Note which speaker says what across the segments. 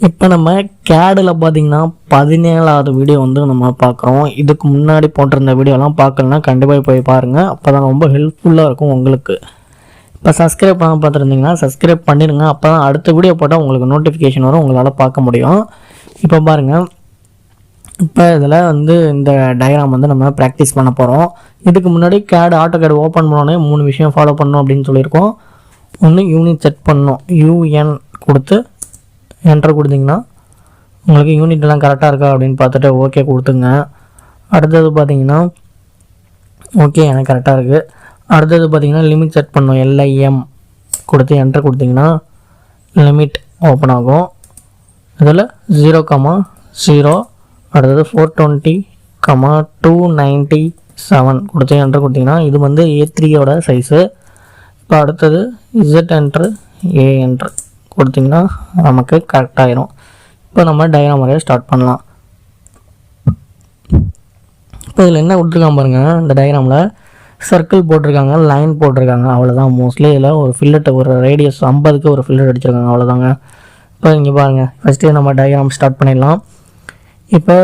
Speaker 1: இப்போ நம்ம கேடில் பார்த்தீங்கன்னா 17வது வீடியோ வந்து நம்ம பார்க்குறோம். இதுக்கு முன்னாடி போட்டிருந்த வீடியோலாம் பார்க்கலன்னா கண்டிப்பாக போய் பாருங்கள். அப்போ தான் ரொம்ப ஹெல்ப்ஃபுல்லாக இருக்கும் உங்களுக்கு. இப்போ சப்ஸ்கிரைப் பண்ண பார்த்துருந்தீங்கன்னா சப்ஸ்கிரைப் பண்ணிடுங்க. அப்போ தான் அடுத்த வீடியோ போட்டால் உங்களுக்கு நோட்டிஃபிகேஷன் வரும், உங்களால் பார்க்க முடியும். இப்போ பாருங்கள், இப்போ இதில் வந்து இந்த டயக்ராம் வந்து நம்ம ப்ராக்டிஸ் பண்ண போகிறோம். இதுக்கு முன்னாடி ஆட்டோகேட் ஓப்பன் பண்ணோன்னே 3 விஷயம் ஃபாலோ பண்ணணும் அப்படின்னு சொல்லியிருக்கோம். ஒன்று யூனிட் செட் பண்ணணும், யூஎன் கொடுத்து என்டர் கொடுத்தீங்கன்னா உங்களுக்கு யூனிட் எல்லாம் கரெக்டாக இருக்கா அப்படின்னு பார்த்துட்டு ஓகே கொடுத்துங்க. அடுத்தது பார்த்தீங்கன்னா ஓகே எனக்கு கரெக்டாக இருக்குது. அடுத்தது பார்த்தீங்கன்னா லிமிட் செட் பண்ணோம், LIM கொடுத்து என்டர் கொடுத்தீங்கன்னா லிமிட் ஓப்பன் ஆகும். இதில் 0,0 அடுத்தது 420,297 கொடுத்து என்டர் கொடுத்தீங்கன்னா இது வந்து A3யோட சைஸு. இப்போ அடுத்தது Z என்ட்ரு A என்ட்ரு கொடுத்திங்கன்னா நமக்கு கரெக்டாகிடும். இப்போ நம்ம டயக்ராம் வரைய ஸ்டார்ட் பண்ணலாம். இப்போ இதில் என்ன கொடுத்துருக்காங்க பாருங்கள், இந்த டயக்ராமில் சர்க்கிள் போட்டிருக்காங்க, லைன் போட்டிருக்காங்க, அவ்வளோதான். மோஸ்ட்லி இதில் ஒரு ஃபில்லட், ஒரு ரேடியஸ் 50க்கு ஒரு ஃபில்லட் அடிச்சிருக்காங்க, அவ்வளோதாங்க. இப்போ இங்கே பாருங்கள், ஃபஸ்ட்டு நம்ம டயக்ராம் ஸ்டார்ட் பண்ணிடலாம். இப்போ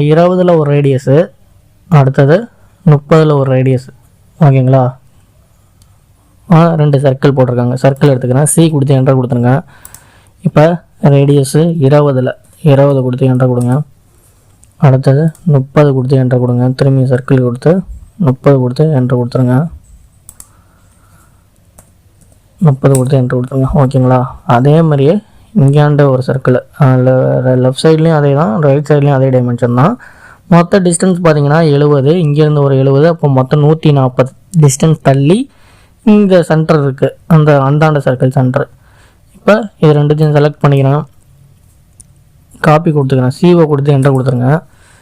Speaker 1: 20ல் ஒரு ரேடியஸு, அடுத்தது 30ல் ஒரு ரேடியஸ், ஓகேங்களா. 2 சர்க்கிள் போட்டிருக்காங்க. சர்க்கிள் எடுத்துக்கிறேன், C கொடுத்து என்டர் கொடுத்துருங்க. இப்போ ரேடியஸு 20 கொடுத்து என்டர் கொடுங்க. அடுத்தது 30 கொடுத்து என்டர் கொடுங்க. திரும்பி சர்க்கிள் கொடுத்து 30 கொடுத்து என்டர் கொடுத்துருங்க. 30 கொடுத்து என்டர் கொடுத்துருங்க, ஓகேங்களா. அதே மாதிரியே இங்கேண்ட ஒரு சர்க்கிள், லெஃப்ட் சைட்லேயும் அதே தான், ரைட் சைட்லேயும் அதே டைமென்ஷன் தான். மொத்த டிஸ்டன்ஸ் பார்த்தீங்கன்னா 70, இங்கேருந்து ஒரு 70, அப்போ மொத்தம் 140 டிஸ்டன்ஸ் தள்ளி இந்த சென்டர் இருக்குது, அந்தாண்ட சர்க்கிள் சென்டர். இப்போ இது ரெண்டுத்தையும் செலக்ட் பண்ணிக்கிறேன், காப்பி கொடுத்துக்கிறேன், CO கொடுத்து என்டர் கொடுத்துருங்க.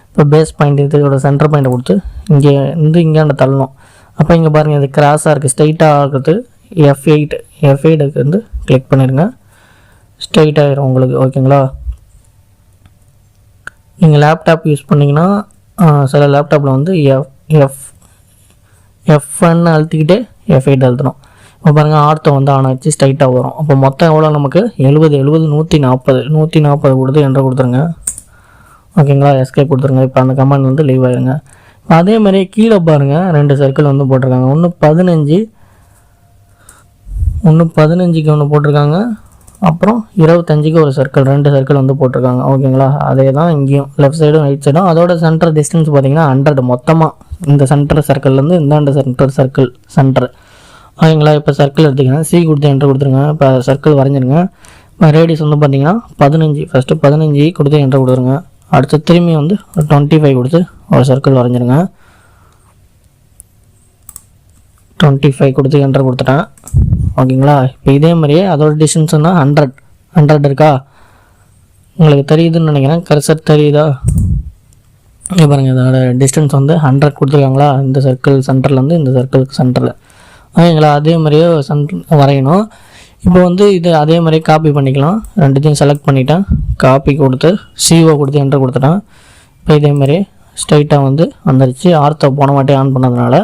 Speaker 1: இப்போ பேஸ் பாயிண்ட் இதோட சென்டர் பாயிண்ட்டை கொடுத்து இங்கேண்ட தள்ளணும். அப்போ இங்கே பாருங்கள், இது கிராஸாக இருக்குது, ஸ்ட்ரைட்டாக இருக்குது. F8 வந்து கிளிக் பண்ணிடுங்க, ஸ்ட்ரைட் ஆகிரும் உங்களுக்கு, ஓகேங்களா. நீங்கள் லேப்டாப் யூஸ் பண்ணிங்கன்னா சில லேப்டாப்பில் வந்து F1 அழுத்திக்கிட்டே F8 அழுத்தணும். இப்போ பாருங்கள், ஆர்த்தோ வந்து ஆன் ஆச்சு, ஸ்ட்ரைட்டாக வரும். அப்போ மொத்தம் எவ்வளோ நமக்கு 70 140 கொடுத்து என்டர் கொடுத்துருங்க, ஓகேங்களா. எஸ்கேப் கொடுத்துருங்க. இப்போ அந்த கமாண்ட் வந்து லீவ் ஆயிருங்க. அதே மாதிரி கீழே பாருங்கள், 2 சர்க்கிள் வந்து போட்டிருக்காங்க. ஒன்று 15க்கு ஒன்று போட்டிருக்காங்க, அப்புறம் 25க்கு ஒரு சர்க்கிள், 2 சர்க்கிள் வந்து போட்டிருக்காங்க, ஓகேங்களா. அதே தான் இங்கேயும் லெஃப்ட் சைடும் ரைட் சைடும். அதோட சென்டர் டிஸ்டன்ஸ் பார்த்தீங்கன்னா 100 மொத்தமாக, இந்த சென்டர் சர்க்கிள்லேருந்து இந்தாண்ட சர்க்கிள் சென்டர், ஓகேங்களா. இப்போ சர்க்கிள் எடுத்துக்கிறேன், C கொடுத்து என்டர் கொடுத்துருங்க. இப்போ சர்க்கிள் வரைஞ்சிருங்க. இப்போ ரேடியஸ் வந்து பார்த்தீங்கன்னா 15, ஃபஸ்ட்டு 15 கொடுத்து என்டர் கொடுத்துருங்க. அடுத்து திரும்பி வந்து 25 கொடுத்து ஒரு சர்க்கிள் வரைஞ்சிருங்க. 25 கொடுத்து என்டர் கொடுத்துட்டேன், ஓகேங்களா. இப்போ இதே மாதிரியே அதோட டிஸ்டன்ஸ்னா 100 இருக்கா, உங்களுக்கு தெரியுதுன்னு நினைக்கிறேன். கர்சர் தெரியுதா? இங்கே பாருங்கள், இதோட டிஸ்டன்ஸ் வந்து 100 கொடுத்துருக்காங்களா, இந்த சர்க்கிள் சென்டர்லேருந்து இந்த சர்க்கிள் சென்டரில், ஓகேங்களா. அதே மாதிரியே சென்டர் வரையணும். இப்போ வந்து இது அதே மாதிரியே காப்பி பண்ணிக்கலாம். ரெண்டுத்தையும் செலக்ட் பண்ணிவிட்டேன், காப்பி கொடுத்து CO கொடுத்து என்டர் கொடுத்துட்டேன். இப்போ இதே மாதிரி ஸ்ட்ரைட்டாக வந்து வந்துருச்சு. ஆர்த்தோ போன வாட்டி ஆன் பண்ணதுனால.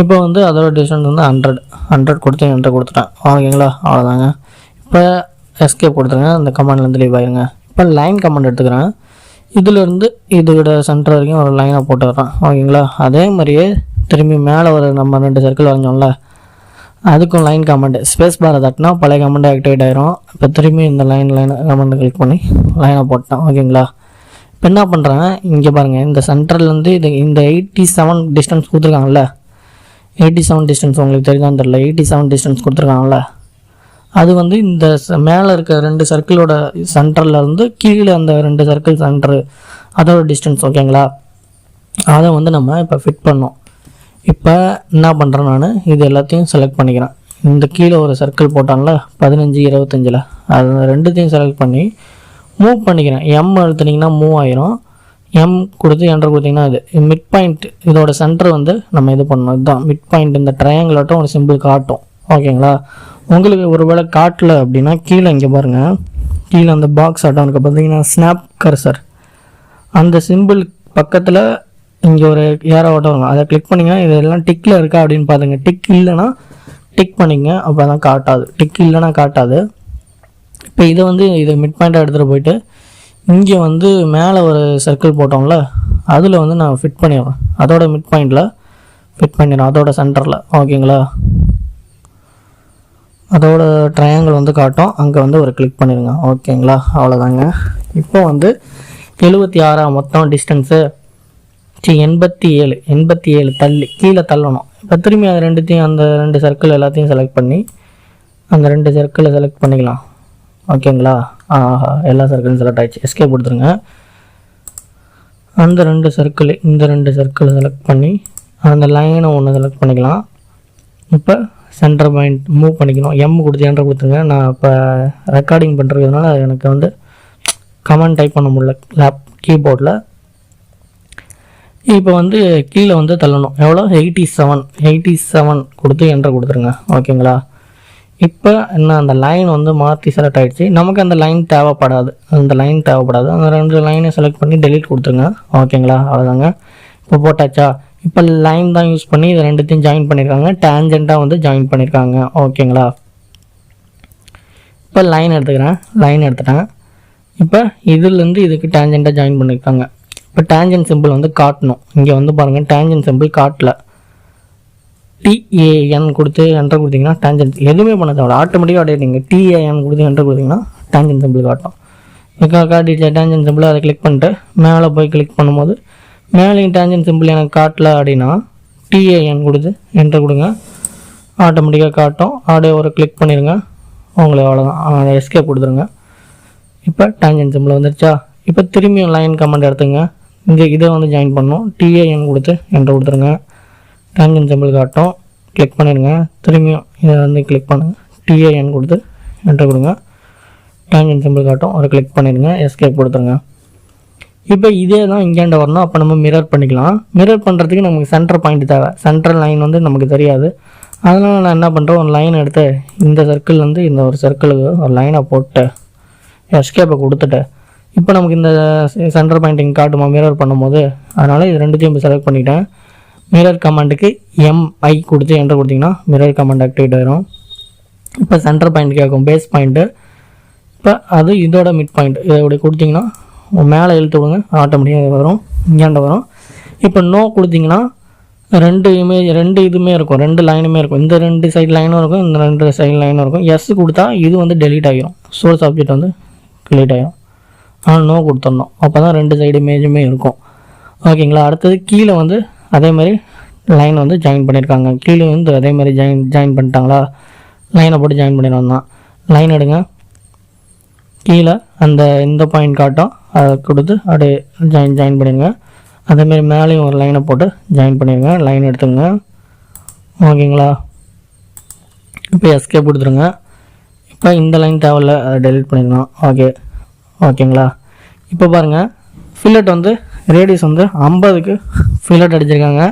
Speaker 1: இப்போ வந்து அதோட டிஸ்டன்ஸ் வந்து 100 கொடுத்து என்டர் கொடுத்துட்டேன், ஓகேங்களா. அவ்வளோதாங்க. இப்போ எஸ்கேப் கொடுத்துருங்க, அந்த கமாண்ட்லேருந்து லீவ் ஆயிருங்க. இப்போ லைன் கமாண்ட் எடுத்துக்கிறேன். இதிலேருந்து இதோட சென்டர் வரைக்கும் ஒரு லைனாக போட்டுக்கிறேன், ஓகேங்களா. அதே மாதிரியே திரும்பி மேலே ஒரு நம்ம 2 சர்க்கிள் வரைஞ்சோம்ல, அதுக்கும் லைன் கமாண்ட், ஸ்பேஸ் பாரை தட்டினா பழைய கமாண்ட் ஆக்டிவேட் ஆகிரும். இப்போ திரும்பி இந்த லைன் கமாண்டை கிளிக் பண்ணி லைனாக போட்டேன், ஓகேங்களா. இப்போ என்ன பண்ணுறேன், இங்கே பாருங்கள், இந்த சென்டர்லேருந்து இந்த 87 டிஸ்டன்ஸ் கொடுத்துருக்காங்கல்ல, 87 டிஸ்டன்ஸ் உங்களுக்கு தெரியுதான்னு தெரியல, 87 டிஸ்டன்ஸ் கொடுத்துருக்காங்கல்ல, அது வந்து இந்த மேலே இருக்க 2 சர்க்கிளோட சென்டர்லேருந்து கீழே அந்த 2 சர்க்கிள் சென்டரு அதோட டிஸ்டன்ஸ், ஓகேங்களா. அதை வந்து நம்ம இப்போ ஃபிட் பண்ணோம். இப்போ என்ன பண்ணுறேன், நான் இது எல்லாத்தையும் செலக்ட் பண்ணிக்கிறேன். இந்த கீழே ஒரு சர்க்கிள் போட்டான்ல 15 25ல், அது ரெண்டுத்தையும் செலக்ட் பண்ணி மூவ் பண்ணிக்கிறேன். M அழுத்தினீங்கன்னா மூவ் ஆயிரும். M கொடுத்து என்டர் கொடுத்தீங்கன்னா இது மிட் பாயிண்ட், இதோட சென்டர் வந்து நம்ம இது பண்ணணும். இதுதான் மிட் பாயிண்ட். இந்த ட்ரையாங்கிளாட்டும் ஒரு சிம்பிள் காட்டும், ஓகேங்களா. உங்களுக்கு ஒரு வேளை காட்டல அப்படின்னா கீழே இங்கே பாருங்கள், கீழே அந்த பாக்ஸ் ஆட்டம் இருக்குது பார்த்தீங்கன்னா, ஸ்னாப் கர்சர், அந்த சிம்பிள் பக்கத்தில் இங்கே ஒரு ஏரோ ஆட்டம் இருக்கும், அதை கிளிக் பண்ணிங்கன்னா இதெல்லாம் டிக்கில் இருக்கா அப்படின்னு பாருங்க. டிக் இல்லைன்னா டிக் பண்ணிங்க, அப்போ தான் காட்டாது. டிக் இல்லைன்னா காட்டாது. இப்போ இதை வந்து இதை மிட் பாயிண்ட்டாக எடுத்துகிட்டு போயிட்டு இங்கே வந்து மேலே ஒரு சர்க்கிள் போட்டோம்ல அதில் வந்து நான் ஃபிட் பண்ணிடுவேன். அதோட மிட் பாயிண்டில் ஃபிட் பண்ணிடுறேன், அதோட சென்டரில். ஓகேங்களா, அதோட ட்ரையாங்கிள் வந்து காட்டும், அங்கே வந்து ஒரு கிளிக் பண்ணிடுங்க. ஓகேங்களா, அவ்வளோதாங்க. இப்போ வந்து 76 மொத்தம் டிஸ்டன்ஸு 87 தள்ளி கீழே தள்ளணும். இப்போ திரும்பி அது ரெண்டுத்தையும் அந்த 2 சர்க்கிள் எல்லாத்தையும் செலக்ட் பண்ணி அந்த 2 சர்க்கிளை செலக்ட் பண்ணிக்கலாம். ஓகேங்களா, எல்லா சர்க்கிளும் செலக்ட் ஆகிடுச்சு. எஸ்கேப் கொடுத்துருங்க. அந்த 2 சர்க்கிள் இந்த 2 சர்க்கிளை செலக்ட் பண்ணி அந்த லைனை ஒன்று செலக்ட் பண்ணிக்கலாம். இப்போ சென்டர் பாயிண்ட் மூவ் பண்ணிக்கணும். கொடுத்து என்டர் கொடுத்துருங்க. நான் இப்போ ரெக்கார்டிங் பண்ணுறதுனால எனக்கு வந்து கமெண்ட் டைப் பண்ண முடியல கீபோர்டில். இப்போ வந்து கீழே வந்து தள்ளணும். எவ்வளோ 87 கொடுத்து என்டர் கொடுத்துருங்க. ஓகேங்களா, இப்போ என்ன அந்த லைன் வந்து மாற்றி செலக்ட் ஆகிடுச்சு. நமக்கு அந்த லைன் தேவைப்படாது. அந்த 2 லைனை செலக்ட் பண்ணி டெலீட் கொடுத்துருங்க. ஓகேங்களா, அவ்வளோதாங்க. இப்போ போட்டாச்சா. இப்போ லைன் தான் யூஸ் பண்ணி இது ரெண்டுத்தையும் ஜாயின் பண்ணியிருக்காங்க. டேஞ்செண்ட்டாக வந்து ஜாயின் பண்ணியிருக்காங்க. ஓகேங்களா, இப்போ லைன் எடுத்துட்டேன். இப்போ இதுலேருந்து இதுக்கு டேஞ்செண்ட்டாக ஜாயின் பண்ணியிருக்காங்க. இப்போ டேஞ்சென்ட் சிம்பிள் வந்து காட்டணும். இங்கே வந்து பாருங்கள், டேஞ்சென்ட் சிம்பிள் காட்டல. TAN கொடுத்து என்டர் கொடுத்தீங்கன்னா டேஞ்சென்ட் எதுவுமே பண்ண தேவை, ஆட்டோமேட்டிக்காக அப்படியே நீங்கள் TAN கொடுத்து என்டர் கொடுத்தீங்கன்னா டேஞ்சென்ட் சிம்பிள் காட்டும். காட்டிட்டு டேஞ்சென்ட் சிம்பிள் அதை கிளிக் பண்ணிட்டு மேலே போய் கிளிக் பண்ணும்போது மேலேயும் டேஞ்சென்ட் சிம்பிள் எனக்கு காட்டல அப்படின்னா TAN கொடுத்து என்டர் கொடுங்க, ஆட்டோமேட்டிக்காக காட்டும். அப்படியே ஒரு கிளிக் பண்ணிடுங்க, உங்களுக்கு அவ்வளோதான். எஸ்கேப் கொடுத்துருங்க. இப்போ டேஞ்சென்ட் சிம்பிள் வந்துருச்சா. இப்போ திரும்பியும் லைன் கமெண்ட் எடுத்துங்க. இங்கே இதை வந்து ஜாயின் பண்ணணும். TAN கொடுத்து என்டர் கொடுத்துருங்க, டேஞ்சென்ட் சிம்பிள் காட்டும். கிளிக் பண்ணிடுங்க. திரும்பியும் இதை வந்து கிளிக் பண்ணுங்கள், TAN கொடுத்து என்டர் கொடுங்க, டேஞ்சென்ட் சிம்பிள் காட்டும். ஒரு கிளிக் பண்ணிடுங்க, எஸ்கேப் கொடுத்துருங்க. இப்போ இதே தான் இங்கேண்ட வரணும். அப்போ நம்ம மிரர் பண்ணிக்கலாம். மிரர் பண்ணுறதுக்கு நமக்கு சென்டர் பாயிண்ட் தேவை. சென்ட்ரல் லைன் வந்து நமக்கு தெரியாது. அதனால் நான் என்ன பண்ணுறேன், ஒரு லைன் எடுத்து இந்த சர்க்கிள் வந்து இந்த ஒரு சர்க்கிளுக்கு ஒரு லைனை போட்டு எஸ்கேப்பை கொடுத்துட்டு இப்போ நமக்கு இந்த சென்டர் பாயிண்டிங் காட்டுமா மிரர் பண்ணும்போது. அதனால் இது ரெண்டுத்தையும் இப்போ செலக்ட் பண்ணிவிட்டேன். மிரர் கமாண்டுக்கு MI கொடுத்து என்டர் கொடுத்திங்கன்னா மிரர் கமாண்ட் ஆக்டிவேட் ஆகிரும். இப்போ சென்டர் பாயிண்ட் கேட்கும், பேஸ் பாயிண்ட்டு. இப்போ அது இதோட மிட் பாயிண்ட். இதை இப்படி கொடுத்திங்கன்னா மேலே இழுத்து விடுங்க, ஆட்டோமேட்டிக்காக வரும், இங்கேண்ட வரும். இப்போ நோ கொடுத்திங்கன்னா 2 இதுவுமே இருக்கும், 2 லைனுமே இருக்கும். இந்த 2 சைடு லைனும் இருக்கும், இந்த 2 சைடு லைனும் இருக்கும். எஸ் கொடுத்தா இது வந்து டெலீட் ஆகிரும், சோர்ஸ் ஆப்ஜெக்ட் வந்து டெலீட் ஆகிரும். ஆனால் நோ கொடுத்துடணும், அப்போ தான் 2 சைடு இமேஜுமே இருக்கும். ஓகேங்களா, அடுத்தது கீழே வந்து அதே மாதிரி லைன் வந்து ஜாயின் பண்ணியிருக்காங்க. கீழே வந்து அதே மாதிரி ஜாயின் பண்ணிட்டாங்களா, லைனை போட்டு ஜாயின் பண்ணிடுவோம் தான். லைன் எடுங்க, கீழே அந்த இந்த பாயிண்ட் காட்டும், அதை கொடுத்து அப்படியே ஜாயின் பண்ணிடுங்க. அதேமாரி மேலேயும் ஒரு லைனை போட்டு ஜாயின் பண்ணிடுங்க. லைன் எடுத்துங்க. ஓகேங்களா, இப்போ எஸ்கேப் கொடுத்துருங்க. இப்போ இந்த லைன் தேவையில்ல, அதை டெலிட் பண்ணிடலாம். ஓகேங்களா, இப்போ பாருங்கள், ஃபில்லட் வந்து ரேடியஸ் வந்து 50க்கு ஃபில்லட் அடிச்சிருக்காங்க.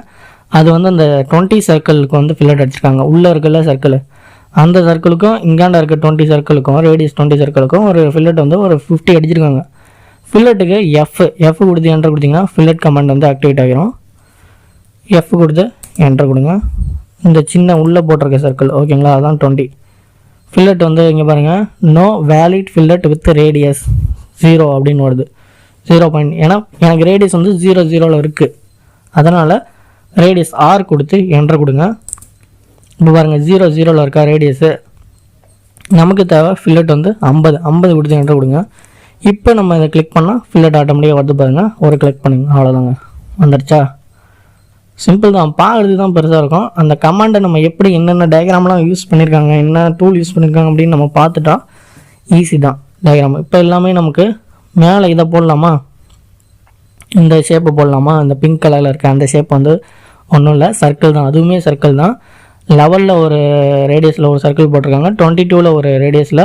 Speaker 1: அது வந்து அந்த 20 சர்க்கிளுக்கு வந்து ஃபில்லட் அடிச்சிருக்காங்க. உள்ளே இருக்குல்ல சர்க்கிள், அந்த சர்க்கிளுக்கும் இங்காண்ட இருக்க 20 சர்க்கிளுக்கும் ரேடியஸ் 20 சர்க்கிளுக்கும் ஒரு ஃபில்லட் வந்து ஒரு 50 அடிச்சிருக்காங்க. ஃபில்லட்டுக்கு எஃப் கொடுத்து என்டர் கொடுத்தீங்கன்னா ஃபில்லட் கமாண்ட் வந்து ஆக்டிவேட் ஆகிரும். எஃப் கொடுத்து என்டர் கொடுங்க. இந்த சின்ன உள்ளே போட்டிருக்க சர்க்கிள், ஓகேங்களா, அதுதான் 20. ஃபில்லட் வந்து இங்கே பாருங்கள், no valid fillet with radius 0 அப்படின்னு வருது. 0 ஏன்னா எனக்கு ரேடியஸ் வந்து 0 இருக்குது. அதனால் ரேடியஸ் R கொடுத்து என்டர் கொடுங்க. இப்போ பாருங்கள் 0 இருக்கா ரேடியஸு. நமக்கு தேவை ஃபில்லட் வந்து 50 கொடுத்து என்டர் கொடுங்க. இப்போ நம்ம இதை கிளிக் பண்ணால் ஃபில்லட் ஆட்டோமேட்டிக்காக வருது பாருங்கள். ஒரு கிளிக் பண்ணுங்க, அவ்வளோதாங்க, வந்துடுச்சா. சிம்பிள் தான், பார்க்குறது தான் பெருசாக இருக்கும். அந்த கமாண்டை நம்ம எப்படி என்னென்ன டயக்ராம்லாம் யூஸ் பண்ணியிருக்காங்க, என்ன டூல் யூஸ் பண்ணியிருக்காங்க அப்படின்னு நம்ம பார்த்துட்டா ஈஸி தான் டயக்ராம். இப்போ எல்லாமே நமக்கு மேலே இதை போடலாமா, இந்த ஷேப்பை போடலாமா. இந்த பிங்க் கலரில் இருக்க அந்த ஷேப் வந்து ஒன்றும் இல்லை, சர்க்கிள் தான், அதுவுமே சர்க்கிள் தான். லெவலில் ஒரு ரேடியஸில் ஒரு சர்க்கிள் போட்டிருக்காங்க, 22ல் ஒரு ரேடியஸில்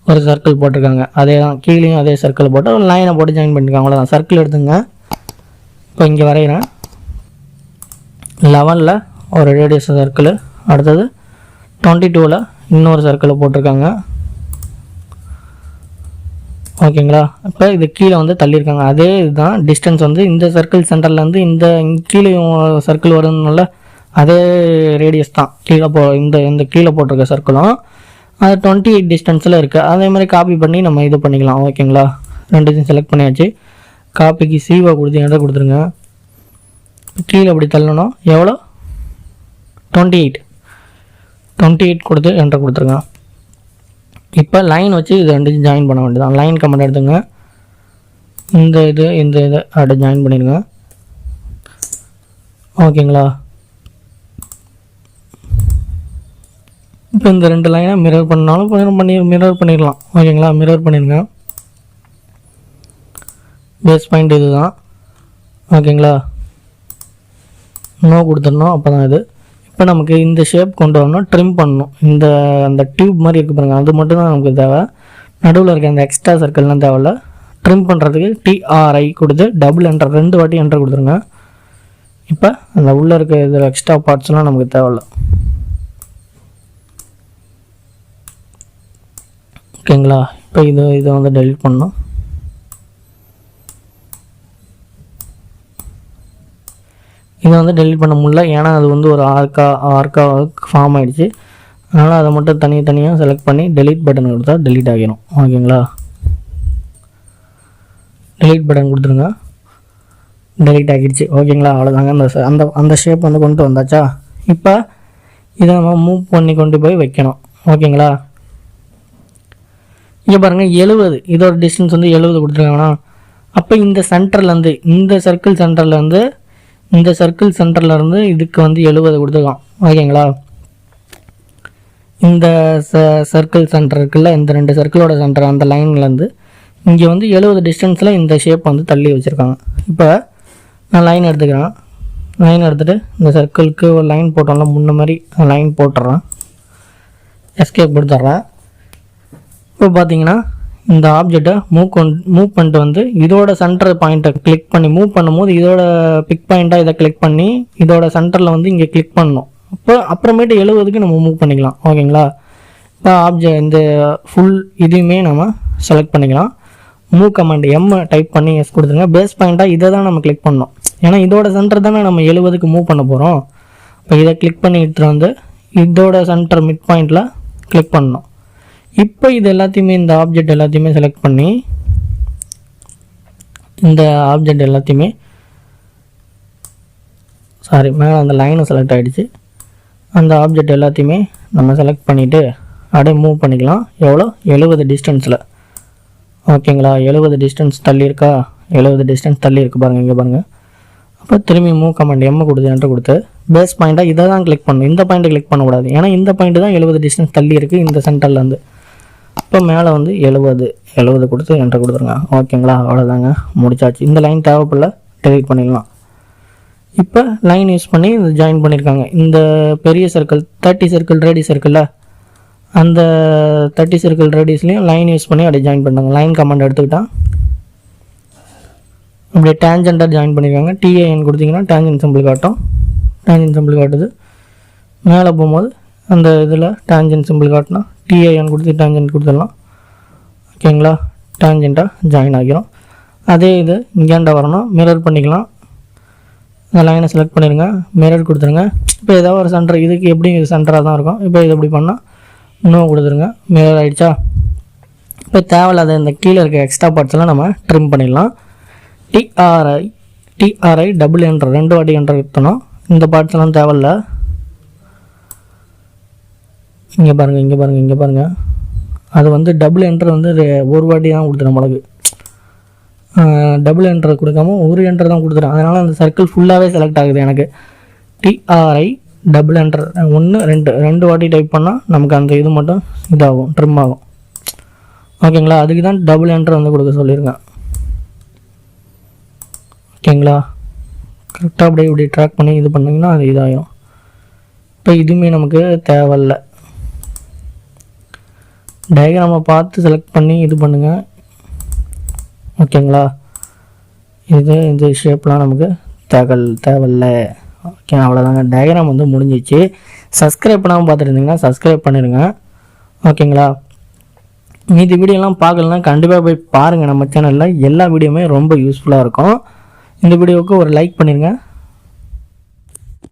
Speaker 1: ஒரு சர்க்கிள் போட்டிருக்காங்க. அதே தான் கீழேயும் அதே சர்க்கிள் போட்டு ஒரு லைனை போட்டு ஜாயின் பண்ணியிருக்காங்க. அவ்வளோதான், சர்க்கிள் எடுத்துங்க. இப்போ இங்கே வரைகிறேன், 11ல் ஒரு ரேடியஸ் சர்க்கிள், அடுத்தது 22ல் இன்னொரு சர்க்கிள் போட்டிருக்காங்க. ஓகேங்களா, இப்போ இது கீழே வந்து தள்ளியிருக்காங்க. அதே இதுதான் டிஸ்டன்ஸ் வந்து இந்த சர்க்கிள் சென்டர்லேருந்து இந்த கீழே சர்க்கிள் வருதுனால அதே ரேடியஸ் தான் கீழே இந்த கீழே போட்டிருக்க சர்க்கிளும் அது 28 டிஸ்டன்ஸில் இருக்குது. அதே மாதிரி காப்பி பண்ணி நம்ம இது பண்ணிக்கலாம். ஓகேங்களா, ரெண்டுத்தையும் செலக்ட் பண்ணியாச்சு. காப்பிக்கு சீவா கொடுத்து என்கிட்ட கொடுத்துருங்க. கீழே அப்படி தள்ளணும். எவ்வளோ? 28 கொடுத்து என்கிட்ட கொடுத்துருங்க. இப்போ லைன் வச்சு இது ரெண்டுத்தையும் ஜாயின் பண்ண வேண்டியதான். லைன் கமெண்ட் எடுத்துங்க. இந்த இது அப்படி ஜாயின் பண்ணிடுங்க. ஓகேங்களா, இப்போ இந்த 2 லைனை மிரர் பண்ணாலும் மிரர் பண்ணிடலாம். ஓகேங்களா, மிரர் பண்ணிடுங்க. பேஸ் பாயிண்ட் இது தான். ஓகேங்களா, நோ கொடுத்துடணும். அப்போ தான் இது. இப்போ நமக்கு இந்த ஷேப் கொண்டு வரணும், ட்ரிம் பண்ணணும். அந்த டியூப் மாதிரி இருக்குது பாருங்கள், அது மட்டும் தான் நமக்கு தேவை. நடுவில் இருக்க அந்த எக்ஸ்ட்ரா சர்க்கிள்லாம் தேவையில்ல. ட்ரிம் பண்ணுறதுக்கு TRI கொடுத்து டபுள் என்டர் 2 வாட்டி என்டர் கொடுத்துருங்க. இப்போ அந்த உள்ளே இருக்க இது எக்ஸ்ட்ரா பார்ட்ஸ்லாம் நமக்கு தேவையில்ல. ஓகேங்களா, இப்போ இதை வந்து டெலிட் பண்ணணும். இதை வந்து டெலிட் பண்ண முடியல, ஏன்னா அது வந்து ஒரு ஆர்க்கா ஃபார்ம் ஆகிடுச்சு. அதனால் அதை மட்டும் தனியாக செலக்ட் பண்ணி டெலிட் பட்டன் கொடுத்தா டெலிட் ஆகிடும். ஓகேங்களா, டெலிட் பட்டன் கொடுத்துருங்க. டெலிட் ஆகிடுச்சு. ஓகேங்களா, அவ்வளோதாங்க. அந்த ஷேப் வந்து கொண்டு வந்தாச்சா. இப்போ இதை நம்ம மூவ் பண்ணி கொண்டு போய் வைக்கணும். ஓகேங்களா, இங்கே பாருங்கள் 70, இதோட டிஸ்டன்ஸ் வந்து 70 கொடுத்துருக்காங்கண்ணா. அப்போ இந்த சென்டர்லேருந்து இந்த சர்க்கிள் சென்டர்லேருந்து இதுக்கு வந்து 70 கொடுத்துருக்கான். ஓகேங்களா, இந்த சர்க்கிள் சென்டர் இருக்குல்ல, இந்த 2 சர்க்கிளோட சென்டர் அந்த லைன்லேருந்து இங்கே வந்து 70 டிஸ்டன்ஸில் இந்த ஷேப் வந்து தள்ளி வச்சுருக்காங்க. இப்போ நான் லைன் எடுத்துக்கிறேன். லைன் எடுத்துகிட்டு இந்த சர்க்கிளுக்கு ஒரு லைன் போட்டோம்ல, முன்ன மாதிரி லைன் போட்டுறேன். எஸ்கேப் கொடுத்துட்றேன். இப்போ பார்த்தீங்கன்னா இந்த ஆப்ஜெக்டை மூவ் பண்ணிட்டு வந்து இதோட சென்டர் பாயிண்ட்டை கிளிக் பண்ணி மூவ் பண்ணும்போது இதோட பிக் பாயிண்ட்டாக இதை கிளிக் பண்ணி இதோட சென்டரில் வந்து இங்கே கிளிக் பண்ணணும். அப்புறமேட்டு 70க்கு நம்ம மூவ் பண்ணிக்கலாம். ஓகேங்களா, இப்போ இந்த ஃபுல் இதையுமே நம்ம செலக்ட் பண்ணிக்கலாம். மூவ் கமாண்ட் டைப் பண்ணி எஸ் கொடுத்துருங்க. பேஸ் பாயிண்ட்டாக இதை தான் நம்ம கிளிக் பண்ணணும், ஏன்னா இதோட சென்டர் தானே நம்ம 70க்கு மூவ் பண்ண போகிறோம். இப்போ இதை கிளிக் பண்ணி எடுத்துகிட்டு வந்து இதோட சென்டர் மிட் பாயிண்டில் கிளிக் பண்ணணும். இப்போ இது எல்லாத்தையுமே இந்த ஆப்ஜெக்ட் எல்லாத்தையுமே செலக்ட் பண்ணி மேலே அந்த லைனை செலக்ட் ஆகிடுச்சு. அந்த ஆப்ஜெக்ட் எல்லாத்தையுமே நம்ம செலக்ட் பண்ணிவிட்டு அப்படியே மூவ் பண்ணிக்கலாம். எவ்வளோ? 70 டிஸ்டன்ஸில். ஓகேங்களா, 70 டிஸ்டன்ஸ் தள்ளி இருக்கா? 70 டிஸ்டன்ஸ் தள்ளி இருக்குது பாருங்கள், இங்கே பாருங்கள். அப்போ திரும்பி மூவ் கமாண்ட் கொடுத்து என்டர் கொடுத்து பேஸ் பாயிண்ட்டாக இதை தான் கிளிக் பண்ணணும். இந்த பாயிண்ட்டை கிளிக் பண்ணக்கூடாது, ஏன்னா இந்த பாயிண்ட்டு தான் 70 டிஸ்டன்ஸ் தள்ளி இருக்குது இந்த சென்டர்லேருந்து. இப்போ மேலே வந்து 70 கொடுத்து என்டர் கொடுத்துருங்க. ஓகேங்களா, அவ்வளோதாங்க, முடிச்சாச்சு. இந்த லைன் தேவைப்படல, டெலிட் பண்ணிடலாம். இப்போ லைன் யூஸ் பண்ணி இது ஜாயின் பண்ணியிருக்காங்க. இந்த பெரிய சர்க்கிள் 30 சர்க்கிள் ரேடியஸ் இருக்குல்ல, அந்த 30 சர்க்கிள் ரேடியஸ்லேயும் லைன் யூஸ் பண்ணி அப்படியே ஜாயின் பண்ணாங்க. லைன் கமாண்ட் எடுத்துக்கிட்டால் அப்படியே டேஞ்சென்ட்டாக ஜாயின் பண்ணியிருக்காங்க. TAN கொடுத்தீங்கன்னா டேஞ்சன் சிம்பிள் காட்டும். டேஞ்சன் சிம்பிள் காட்டுது. மேலே போகும்போது அந்த இதில் டேஞ்சன் சிம்பிள் காட்டினா TAN கொடுத்து டேஞ்சன்ட் கொடுத்துடலாம். ஓகேங்களா, டேஞ்சென்ட்டாக ஜாயின் ஆகிரும். அதே இது இங்கேண்டா வரணும், மிரர் பண்ணிக்கலாம். அந்த லைனை செலக்ட் பண்ணிடுங்க, மிரர் கொடுத்துருங்க. இப்போ ஏதாவது ஒரு சென்டர், இதுக்கு எப்படி இது சென்டராக தான் இருக்கும். இப்போ இது எப்படி பண்ணால் இன்னும் கொடுத்துருங்க, மிரர் ஆகிடுச்சா. இப்போ தேவையில்லாத இந்த கீழே இருக்க எக்ஸ்ட்ரா பார்ட்ஸ்லாம் நம்ம ட்ரிம் பண்ணிடலாம். TRI டபுள் என்டர் 2 வாட்டி என்டர் எடுத்தணும். இந்த பார்ட்ஸ்லாம் தேவையில்ல. இங்கே பாருங்கள். அது வந்து டபுள் என்டர் வந்து ஒரு வாட்டி தான் கொடுத்துறேன். நம்மளுக்கு டபுள் என்டர் கொடுக்காம ஒரு என்டர் தான் கொடுத்துறேன். அதனால் அந்த சர்க்கிள் ஃபுல்லாகவே செலக்ட் ஆகுது எனக்கு. TRI டபுள் என்டர் 1 2 வாட்டி டைப் பண்ணால் நமக்கு அந்த இது மட்டும் இதாகும், ட்ரிம் ஆகும். ஓகேங்களா, அதுக்கு தான் டபுள் என்டர் வந்து கொடுக்க சொல்லியிருக்கேன். ஓகேங்களா, கரெக்டாக அப்படியே இப்படி ட்ராக் பண்ணி இது பண்ணிங்கன்னா அது இதாகும். இப்போ இதுவுமே நமக்கு தேவையில்லை. டயக்ராமை பார்த்து செலக்ட் பண்ணி இது பண்ணுங்கள். ஓகேங்களா, இந்த ஷேப்லாம் நமக்கு தேவையில்லை. ஓகே, அவ்வளோதாங்க. டயக்ராம் வந்து முடிஞ்சிச்சு. சப்ஸ்கிரைப் பண்ணாமல் பார்த்துருந்தீங்கன்னா சப்ஸ்கிரைப் பண்ணிடுங்க. ஓகேங்களா, மீதி வீடியோலாம் பார்க்கலன்னா கண்டிப்பாக போய் பாருங்கள். நம்ம சேனலில் எல்லா வீடியோவுமே ரொம்ப யூஸ்ஃபுல்லாக இருக்கும். இந்த வீடியோவுக்கு ஒரு லைக் பண்ணிடுங்க.